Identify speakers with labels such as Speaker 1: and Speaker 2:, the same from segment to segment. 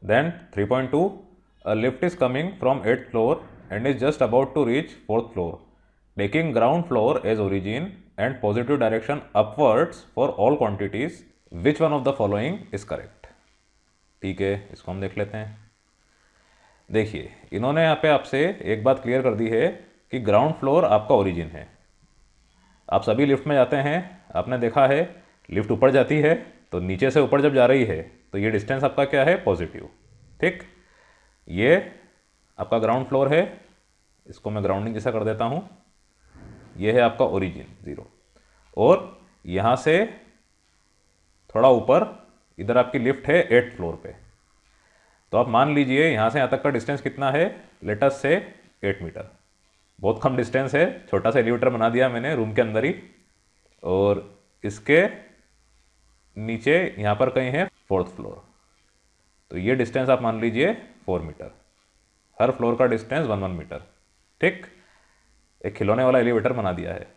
Speaker 1: Then 3.2, a lift is coming from 8th floor and is just about to reach 4th floor, taking ground floor as origin and positive direction upwards for all quantities. Which one of the following is correct? ठीक है, इसको हम देख लेते हैं। देखिए, इन्होंने यहाँ पे आपसे एक बात क्लियर कर दी है कि ग्राउंड फ्लोर आपका ओरिजिन है। आप सभी लिफ्ट में जाते हैं, आपने देखा है लिफ्ट ऊपर जाती है तो नीचे से ऊपर जब जा रही है तो ये डिस्टेंस आपका क्या है? पॉजिटिव। ठीक, ये आपका ग्राउंड फ्लोर है, इसको मैं ग्राउंडिंग जैसा कर देता हूँ। ये है आपका ओरिजिन 0, और यहाँ से थोड़ा ऊपर इधर आपकी लिफ्ट है 8th फ्लोर पे। तो आप मान लीजिए यहाँ से यहाँ तक का डिस्टेंस कितना है? लेट अस से 8 मीटर। बहुत कम डिस्टेंस है, छोटा सा एलिवेटर बना दिया मैंने रूम के अंदर ही, और इसके नीचे यहाँ पर कहीं है 4th फ्लोर। तो ये डिस्टेंस आप मान लीजिए 4 मीटर। हर फ्लोर का डिस्टेंस 1 मीटर। ठीक, एक खिलौने वाला एलिवेटर बना दिया है।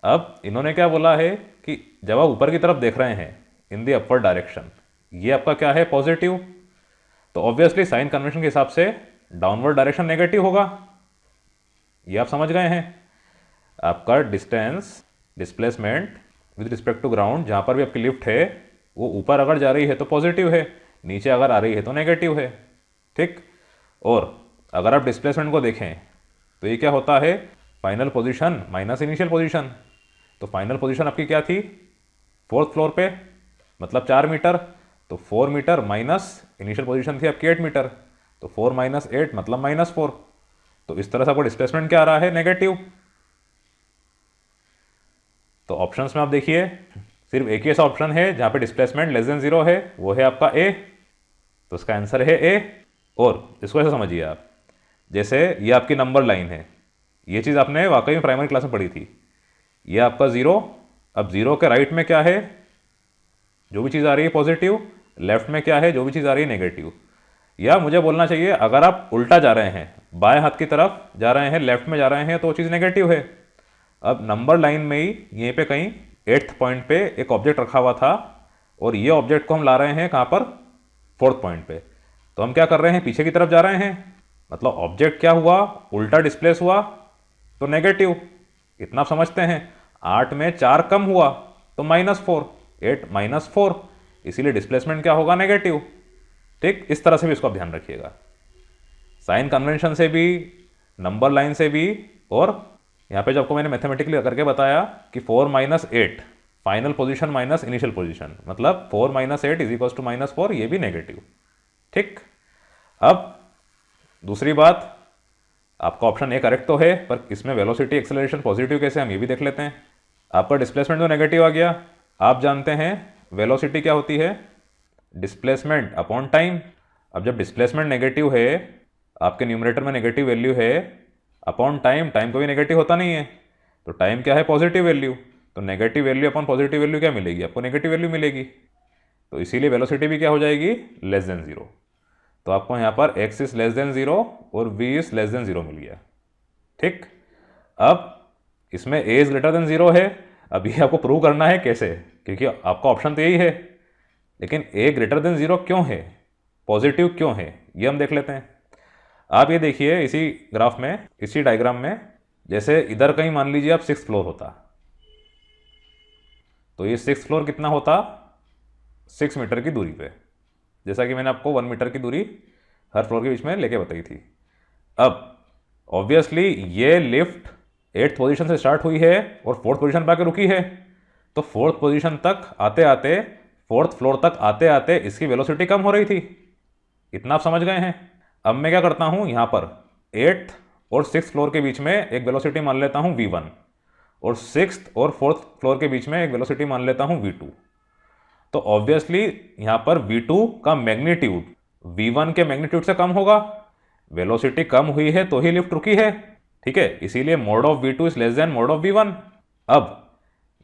Speaker 1: अब इन्होंने क्या बोला है कि जब आप ऊपर की तरफ देख रहे हैं इन दी अपवर्ड डायरेक्शन, ये आपका क्या है? पॉजिटिव। तो ऑब्वियसली साइन कन्वेंशन के हिसाब से डाउनवर्ड डायरेक्शन नेगेटिव होगा। ये आप समझ गए हैं। आपका distance, displacement with respect to ground, जहाँ पर भी आपकी लिफ्ट है वो ऊपर अगर जा रही है तो पॉजिटिव है, नीचे अगर आ रही है तो नेगेटिव है। ठीक, और अगर आप डिस्प्लेसमेंट को देखें तो ये क्या होता है? Final position minus initial position. तो फाइनल पोजीशन आपकी क्या थी? 4th फ्लोर पे, मतलब 4 मीटर। तो 4 मीटर माइनस इनिशियल पोजीशन थी आपकी 8 मीटर, तो 4 माइनस 8 मतलब -4। तो इस तरह से आपको डिस्प्लेसमेंट क्या आ रहा है? नेगेटिव। तो ऑप्शंस में आप देखिए सिर्फ एक ही ऐसा ऑप्शन है जहां पे डिस्प्लेसमेंट लेस देन 0 है, वो है आपका ए। तो इसका आंसर है ए। और इसको ऐसा समझिए आप, जैसे ये आपकी नंबर लाइन है, ये चीज़ आपने वाकई में प्राइमरी क्लास में पढ़ी थी। ये आपका 0, अब 0 के राइट में क्या है? जो भी चीज़ आ रही है पॉजिटिव, लेफ्ट में क्या है? जो भी चीज़ आ रही है नेगेटिव। या मुझे बोलना चाहिए अगर आप उल्टा जा रहे हैं, बाएं हाथ की तरफ जा रहे हैं, लेफ्ट में जा रहे हैं, तो वो चीज़ नेगेटिव है। अब नंबर लाइन में ही यहीं पे कहीं 8th पॉइंट पे एक ऑब्जेक्ट रखा हुआ था, और ये ऑब्जेक्ट को हम ला रहे हैं कहाँ पर? 4th पॉइंट पे। तो हम क्या कर रहे हैं? पीछे की तरफ जा रहे हैं, मतलब ऑब्जेक्ट क्या हुआ? उल्टा डिस्प्लेस हुआ, तो नेगेटिव। इतना आप समझते हैं। 8 में 4 कम हुआ तो -4, 8 -4, इसीलिए डिस्प्लेसमेंट क्या होगा? नेगेटिव। ठीक, इस तरह से भी इसको आप ध्यान रखिएगा, साइन कन्वेंशन से भी, नंबर लाइन से भी। और यहाँ पे जो आपको मैंने मैथमेटिकली करके बताया कि 4 - 8 final position minus initial position, मतलब 4 - 8 इज इक्वल टू -4, ये भी नेगेटिव। ठीक, अब दूसरी बात, आपका ऑप्शन ए करेक्ट तो है, पर इसमें वेलोसिटी एक्सेलरेशन पॉजिटिव कैसे, हम ये भी देख लेते हैं। आपका डिस्प्लेसमेंट तो नेगेटिव आ गया। आप जानते हैं वेलोसिटी क्या होती है? Displacement upon time. अब जब डिस्प्लेसमेंट नेगेटिव है, आपके न्यूमरेटर में नेगेटिव वैल्यू है, अपॉन टाइम, टाइम कभी नेगेटिव होता नहीं है, तो टाइम क्या है? Positive value. तो negative value upon positive value क्या मिलेगी? आपको नेगेटिव वैल्यू मिलेगी। तो इसीलिए वेलोसिटी भी क्या हो जाएगी? Less than 0। तो आपको यहाँ पर x इज लेस देन 0 और v इज लेस देन 0 मिल गया। ठीक, अब इसमें a इज ग्रेटर देन 0 है। अब ये आपको प्रूव करना है कैसे, क्योंकि आपका ऑप्शन तो यही है, लेकिन a ग्रेटर देन 0 क्यों है, पॉजिटिव क्यों है, ये हम देख लेते हैं। आप ये देखिए इसी ग्राफ में, इसी डायग्राम में, जैसे इधर कहीं मान लीजिए आप 6th फ्लोर होता, तो ये 6th फ्लोर कितना होता? 6 मीटर की दूरी पे, जैसा कि मैंने आपको 1 मीटर की दूरी हर फ्लोर के बीच में लेके बताई थी। अब ऑब्वियसली ये लिफ्ट 8th पोजीशन से स्टार्ट हुई है और 4th पोजीशन पे आके रुकी है, तो 4th पोजीशन तक आते आते, 4th फ्लोर तक आते आते इसकी वेलोसिटी कम हो रही थी। इतना आप समझ गए हैं। अब मैं क्या करता हूं, यहां पर 8th और 6th फ्लोर के बीच में एक वेलोसिटी मान लेता हूं v1, और 6th और 4th फ्लोर के बीच में एक वेलोसिटी मान लेता हूं v2। तो ऑब्वियसली यहां पर v2 का मैग्नीट्यूड v1 के मैग्नीट्यूड से कम होगा। वेलोसिटी कम हुई है तो ही लिफ्ट रुकी है। ठीक है, इसीलिए mode of v2 is less than mode of v1। अब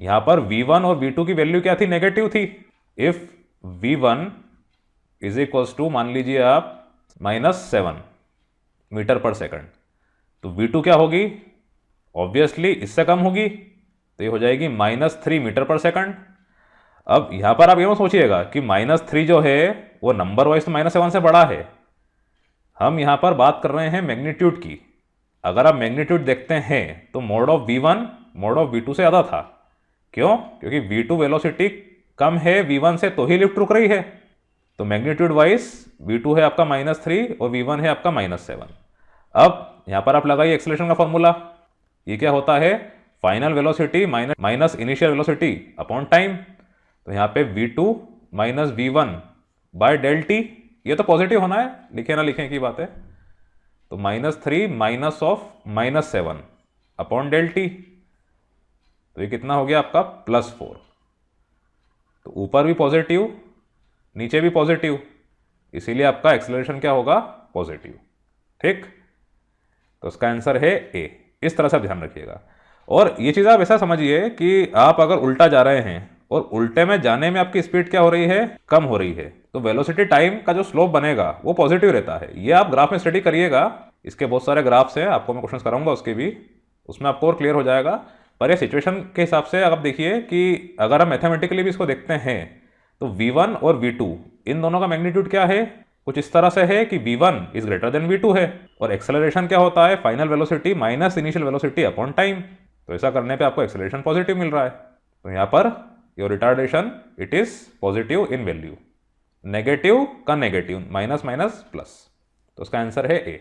Speaker 1: यहां पर v1 और v2 की वैल्यू क्या थी? नेगेटिव थी। If v1 is equals to, मान लीजिए आप -7 मीटर पर सेकंड, तो v2 क्या होगी? ऑब्वियसली इससे कम होगी, तो ये हो जाएगी -3 मीटर पर सेकंड। अब यहाँ पर आप ये मत सोचिएगा कि -3 जो है वो नंबर वाइज तो -7 से बड़ा है। हम यहाँ पर बात कर रहे हैं मैग्नीट्यूड की। अगर आप मैग्नीट्यूड देखते हैं तो mode of V1 mode of V2 से ज़्यादा था। क्यों? क्योंकि V2 वेलोसिटी कम है V1 से, तो ही लिफ्ट रुक रही है। तो मैग्नीट्यूड वाइज V2 है आपका -3 और V1 है आपका -7। अब यहाँ पर आप लगाइए एक्सेलरेशन का फॉर्मूला। ये क्या होता है? Final velocity minus initial velocity upon time. तो यहाँ पे V2 minus V1 bye del T. ये तो पॉजिटिव होना है, लिखे ना लिखें की बात है। तो -3 minus of -7 upon del t. तो ये कितना हो गया आपका? +4। तो ऊपर भी पॉजिटिव नीचे भी पॉजिटिव, इसीलिए आपका एक्सेलरेशन क्या होगा? पॉजिटिव। ठीक, तो इसका आंसर है ए। इस तरह से आप ध्यान रखिएगा। और ये चीज़ आप ऐसा समझिए कि आप अगर उल्टा जा रहे हैं और उल्टे में जाने में आपकी स्पीड क्या हो रही है? कम हो रही है, तो वेलोसिटी टाइम का जो स्लोप बनेगा वो पॉजिटिव रहता है। ये आप ग्राफ में स्टडी करिएगा, इसके बहुत सारे ग्राफ्स हैं, आपको मैं क्वेश्चन कराऊंगा उसके भी, उसमें आपको और क्लियर हो जाएगा। पर ये सिचुएशन के हिसाब से आप देखिए कि अगर हम मैथमेटिकली भी इसको देखते हैं तो V1 और V2 इन दोनों का मैग्नीट्यूड क्या है? कुछ इस तरह से है कि V1 is greater than V2 है। और एक्सेलरेशन क्या होता है? Final velocity minus initial velocity upon time. तो ऐसा करने पे आपको एक्सेलरेशन पॉजिटिव मिल रहा है। तो यहाँ per your retardation it is positive in value, negative का नेगेटिव, माइनस माइनस प्लस। तो उसका आंसर है ए।